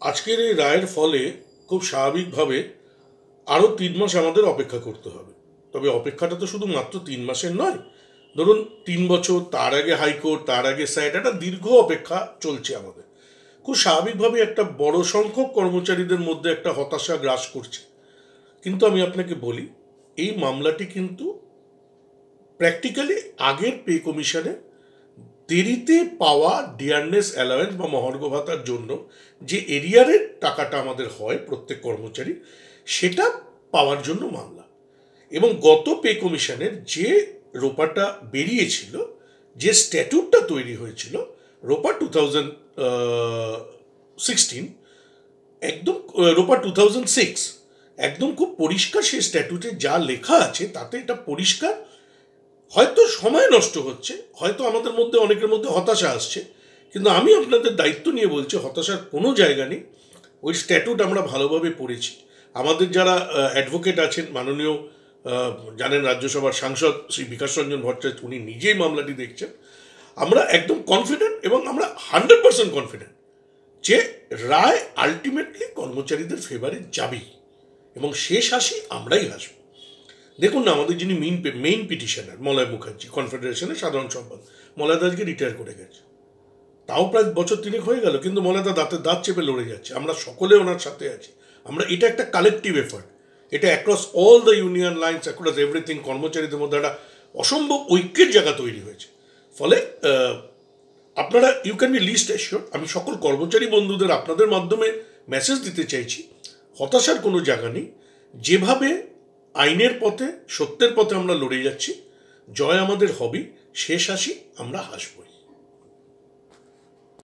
আজকের এই রায়ের ফলে খুব স্বাভাবিকভাবে আরও 3 মাস আমাদের অপেক্ষা করতে হবে। তবে অপেক্ষাটা তো শুধু মাত্র 3 মাসের নয়, ধরুন 3 বছর, তার আগে হাইকোর্ট, তার আগে স্যাট, একটা দীর্ঘ অপেক্ষা চলছে আমাদের। খুব স্বাভাবিকভাবে একটা বড় সংখ্যক কর্মচারীদের মধ্যে একটা হতাশা গ্রাস করছে। কিন্তু আমি আপনাকে বলি, এই মামলাটি কিন্তু প্র্যাকটিক্যালি আগের পে কমিশনে দেরিতে পাওয়া ডিয়ারনেস অ্যালাওয়েন্স বা মহার্ঘ ভাতার জন্য যে এরিয়ারের টাকাটা আমাদের হয় প্রত্যেক কর্মচারী, সেটা পাওয়ার জন্য মামলা। এবং গত পে কমিশনের যে রোপাটা বেরিয়েছিল, যে স্ট্যাটুটটা তৈরি হয়েছিল রোপা 2016, একদম রোপা 2006, একদম খুব পরিষ্কার সেই স্ট্যাটুটে যা লেখা আছে তাতে এটা পরিষ্কার। হয়তো সময় নষ্ট হচ্ছে, হয়তো আমাদের মধ্যে অনেকের মধ্যে হতাশা আসছে, কিন্তু আমি আপনাদের দায়িত্ব নিয়ে বলছি হতাশার কোনো জায়গা নেই। ওই স্ট্যাটুট আমরা ভালোভাবে পড়েছি। আমাদের যারা অ্যাডভোকেট আছেন, মাননীয় জানেন রাজ্যসভার সাংসদ শ্রী বিকাশ রঞ্জন ভট্টাচার্য, উনি নিজেই মামলাটি দেখছেন। আমরা একদম কনফিডেন্ট এবং আমরা 100% কনফিডেন্ট যে রায় আলটিমেটলি কর্মচারীদের ফেভারে যাবেই এবং শেষ হাসি আমরাই হাসব। দেখুন না, আমাদের যিনি মেইন পিটিশনার মলয় মুখার্জি, কনফেডারেশনের সাধারণ সম্পাদক, মলয়দা আজকে রিটায়ার করে গেছে। তাও প্রায় বছর 3 হয়ে গেল, কিন্তু মলয়দা দাঁত চেপে লড়ে যাচ্ছে। আমরা সকলে ওনার সাথে আছি। এটা একটা কালেকটিভ এফার্ট, এটা across all the union lines, across everything. কর্মচারীদের মধ্যে একটা অসম্ভব ঐক্যের জায়গা তৈরি হয়েছে। ফলে আপনারা ইউ ক্যান বি লিস্ট অ্যাসিওরড, আমি সকল কর্মচারী বন্ধুদের আপনাদের মাধ্যমে মেসেজ দিতে চাইছি, হতাশার কোনো জায়গা নেই। যেভাবে আইনের পথে, সত্যের পথে আমরা লড়ে যাচ্ছি, জয় আমাদের হবেই, শেষ হাসি আমরা হাসব।